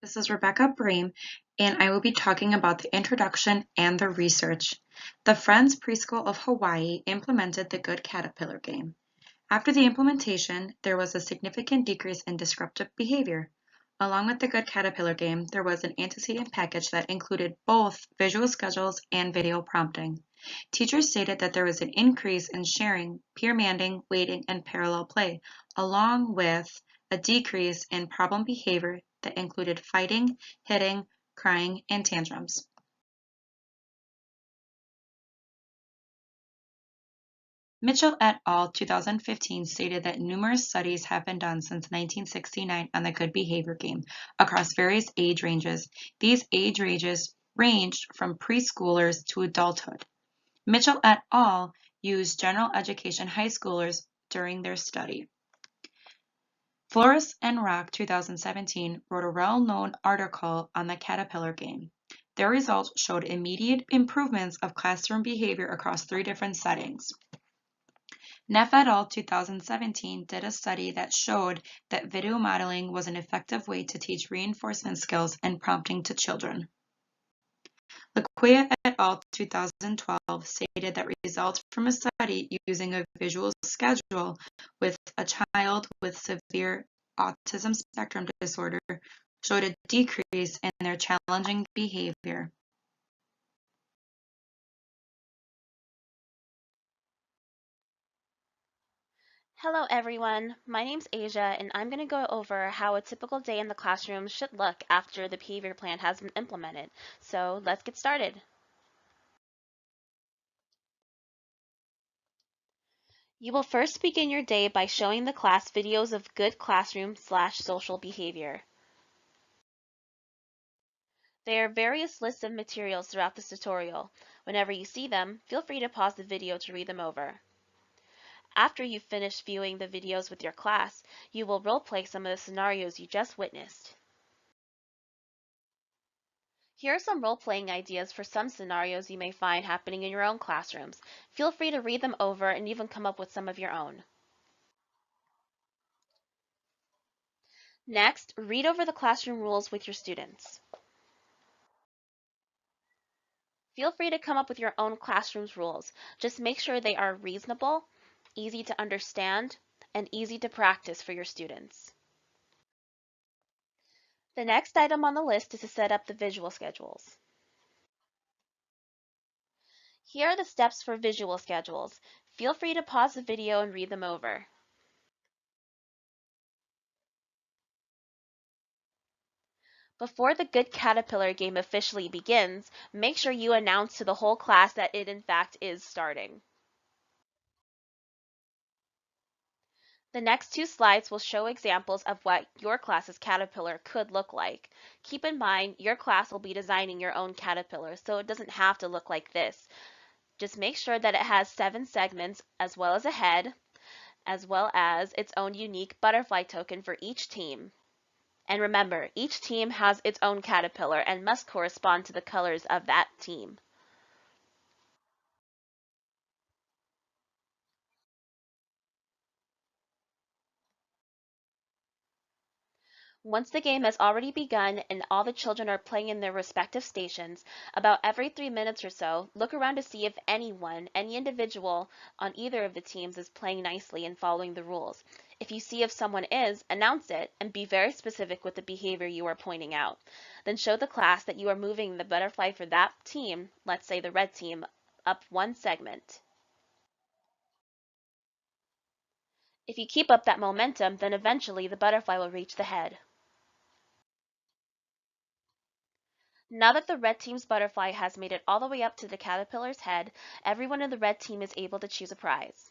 This is Rebecca Bream, and I will be talking about the introduction and the research. The Friends Preschool of Hawaii implemented the Good Caterpillar game. After the implementation, there was a significant decrease in disruptive behavior. Along with the Good Caterpillar game, there was an antecedent package that included both visual schedules and video prompting. Teachers stated that there was an increase in sharing, peer manding, waiting, and parallel play, along with a decrease in problem behavior that included fighting, hitting, crying, and tantrums. Mitchell et al. 2015 stated that numerous studies have been done since 1969 on the good behavior game across various age ranges. These age ranges ranged from preschoolers to adulthood. Mitchell et al. Used general education high schoolers during their study. Flores and Rock 2017 wrote a well-known article on the caterpillar game. Their results showed immediate improvements of classroom behavior across 3 different settings. Neff et al. 2017 did a study that showed that video modeling was an effective way to teach reinforcement skills and prompting to children. Laquia et al. 2012 stated that results from a study using a visual schedule with a child with severe autism spectrum disorder showed a decrease in their challenging behavior. Hello everyone, my name's Asia and I'm going to go over how a typical day in the classroom should look after the behavior plan has been implemented. So let's get started. You will first begin your day by showing the class videos of good classroom/social behavior. There are various lists of materials throughout this tutorial. Whenever you see them, feel free to pause the video to read them over. After you've finished viewing the videos with your class, you will role-play some of the scenarios you just witnessed. Here are some role-playing ideas for some scenarios you may find happening in your own classrooms. Feel free to read them over and even come up with some of your own. Next, read over the classroom rules with your students. Feel free to come up with your own classroom's rules. Just make sure they are reasonable, easy to understand, and easy to practice for your students. The next item on the list is to set up the visual schedules. Here are the steps for visual schedules. Feel free to pause the video and read them over. Before the Good Caterpillar game officially begins, make sure you announce to the whole class that it in fact is starting. The next 2 slides will show examples of what your class's caterpillar could look like. Keep in mind, your class will be designing your own caterpillar, so it doesn't have to look like this. Just make sure that it has 7 segments as well as a head, as well as its own unique butterfly token for each team. And remember, each team has its own caterpillar and must correspond to the colors of that team. Once the game has already begun and all the children are playing in their respective stations, about every 3 minutes or so, look around to see if any individual on either of the teams is playing nicely and following the rules. If you see if someone is, announce it and be very specific with the behavior you are pointing out. Then show the class that you are moving the butterfly for that team, let's say the red team, up 1 segment. If you keep up that momentum, then eventually the butterfly will reach the head. Now that the red team's butterfly has made it all the way up to the caterpillar's head, everyone in the red team is able to choose a prize.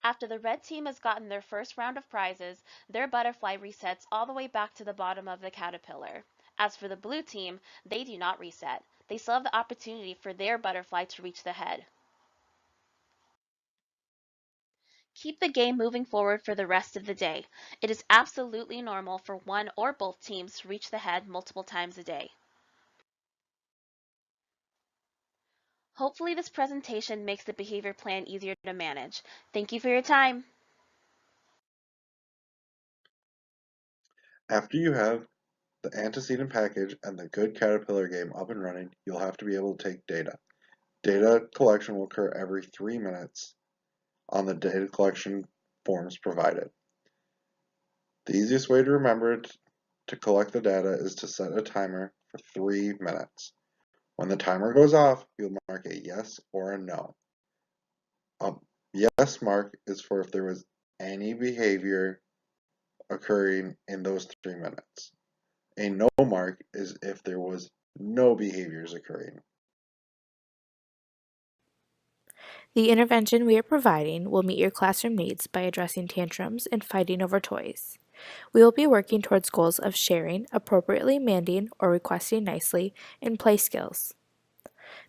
After the red team has gotten their first round of prizes, their butterfly resets all the way back to the bottom of the caterpillar. As for the blue team, they do not reset. They still have the opportunity for their butterfly to reach the head. Keep the game moving forward for the rest of the day. It is absolutely normal for one or both teams to reach the head multiple times a day. Hopefully this presentation makes the behavior plan easier to manage. Thank you for your time. After you have the antecedent package and the good Caterpillar game up and running, you'll have to be able to take data. Data collection will occur every 3 minutes on the data collection forms provided. The easiest way to remember to collect the data is to set a timer for 3 minutes. When the timer goes off, you'll mark a yes or a no. A yes mark is for if there was any behavior occurring in those 3 minutes. A no mark is if there was no behaviors occurring. The intervention we are providing will meet your classroom needs by addressing tantrums and fighting over toys. We will be working towards goals of sharing, appropriately manding or requesting nicely, and play skills.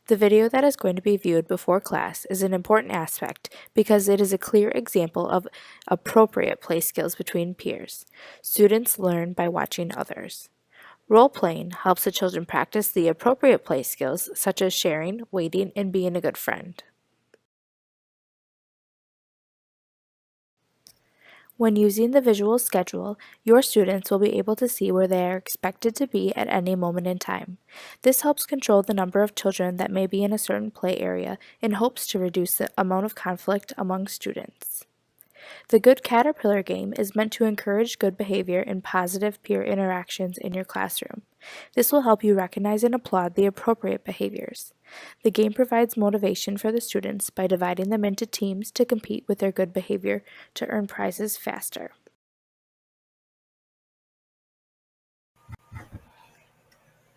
The video that is going to be viewed before class is an important aspect because it is a clear example of appropriate play skills between peers. Students learn by watching others. Role-playing helps the children practice the appropriate play skills such as sharing, waiting, and being a good friend. When using the visual schedule, your students will be able to see where they are expected to be at any moment in time. This helps control the number of children that may be in a certain play area and hopes to reduce the amount of conflict among students. The Good Caterpillar game is meant to encourage good behavior and positive peer interactions in your classroom. This will help you recognize and applaud the appropriate behaviors. The game provides motivation for the students by dividing them into teams to compete with their good behavior to earn prizes faster.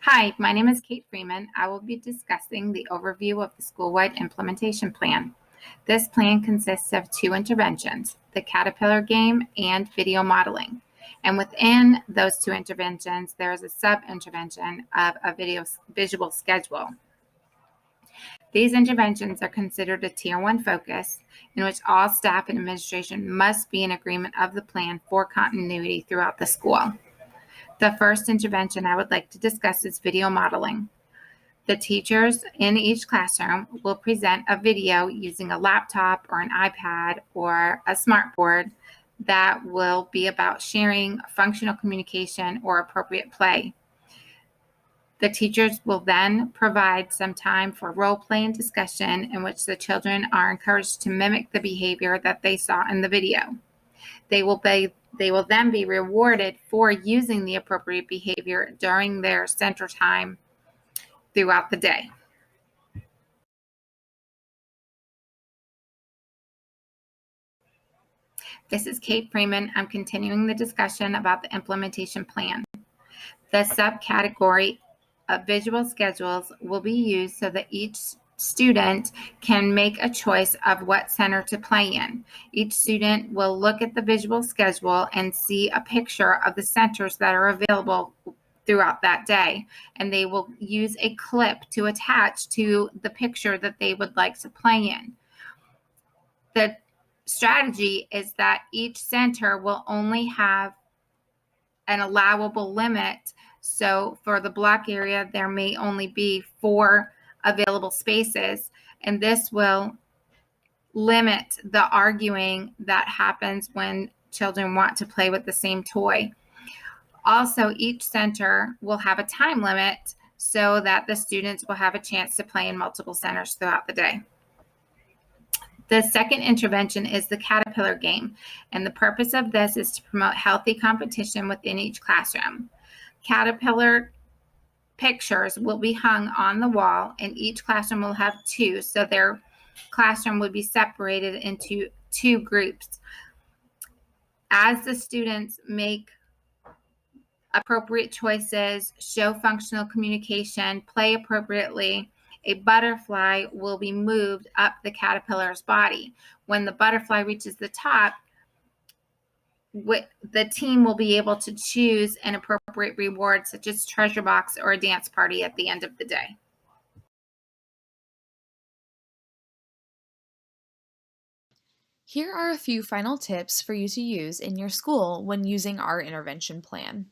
Hi, my name is Kate Freeman. I will be discussing the overview of the school-wide implementation plan. This plan consists of 2 interventions, the Caterpillar game and video modeling. And within those 2 interventions, there is a sub-intervention of a visual schedule. These interventions are considered a Tier 1 focus, in which all staff and administration must be in agreement of the plan for continuity throughout the school. The first intervention I would like to discuss is video modeling. The teachers in each classroom will present a video using a laptop or an iPad or a smartboard that will be about sharing, functional communication, or appropriate play. The teachers will then provide some time for role play and discussion in which the children are encouraged to mimic the behavior that they saw in the video. They will then be rewarded for using the appropriate behavior during their center time throughout the day. This is Kate Freeman. I'm continuing the discussion about the implementation plan. The subcategory of visual schedules will be used so that each student can make a choice of what center to play in. Each student will look at the visual schedule and see a picture of the centers that are available throughout that day, and they will use a clip to attach to the picture that they would like to play in. The strategy is that each center will only have an allowable limit. So for the block area, there may only be 4 available spaces, and this will limit the arguing that happens when children want to play with the same toy. Also, each center will have a time limit so that the students will have a chance to play in multiple centers throughout the day. The second intervention is the Caterpillar game, and the purpose of this is to promote healthy competition within each classroom. Caterpillar pictures will be hung on the wall, and each classroom will have 2, so their classroom would be separated into 2 groups. As the students make appropriate choices, show functional communication, play appropriately, a butterfly will be moved up the caterpillar's body. When the butterfly reaches the top, the team will be able to choose an appropriate reward, such as treasure box or a dance party at the end of the day. Here are a few final tips for you to use in your school when using our intervention plan.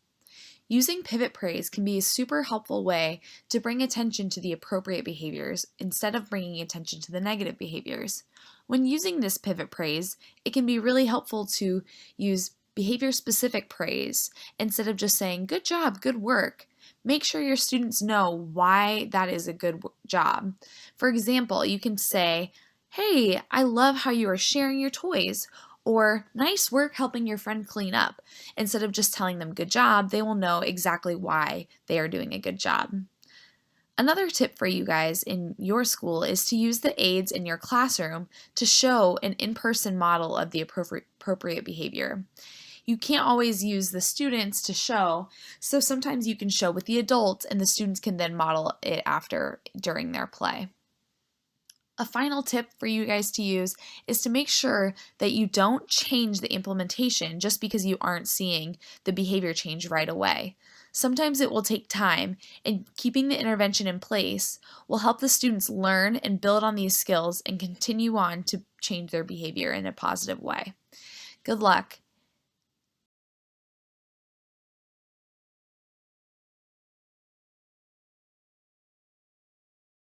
Using pivot praise can be a super helpful way to bring attention to the appropriate behaviors instead of bringing attention to the negative behaviors. When using this pivot praise, it can be really helpful to use behavior-specific praise instead of just saying, "Good job, good work." Make sure your students know why that is a good job. For example, you can say, "Hey, I love how you are sharing your toys," or "Nice work helping your friend clean up." Instead of just telling them good job, they will know exactly why they are doing a good job. Another tip for you guys in your school is to use the aids in your classroom to show an in-person model of the appropriate behavior. You can't always use the students to show, so sometimes you can show with the adults and the students can then model it during their play. A final tip for you guys to use is to make sure that you don't change the implementation just because you aren't seeing the behavior change right away. Sometimes it will take time, and keeping the intervention in place will help the students learn and build on these skills and continue on to change their behavior in a positive way. Good luck.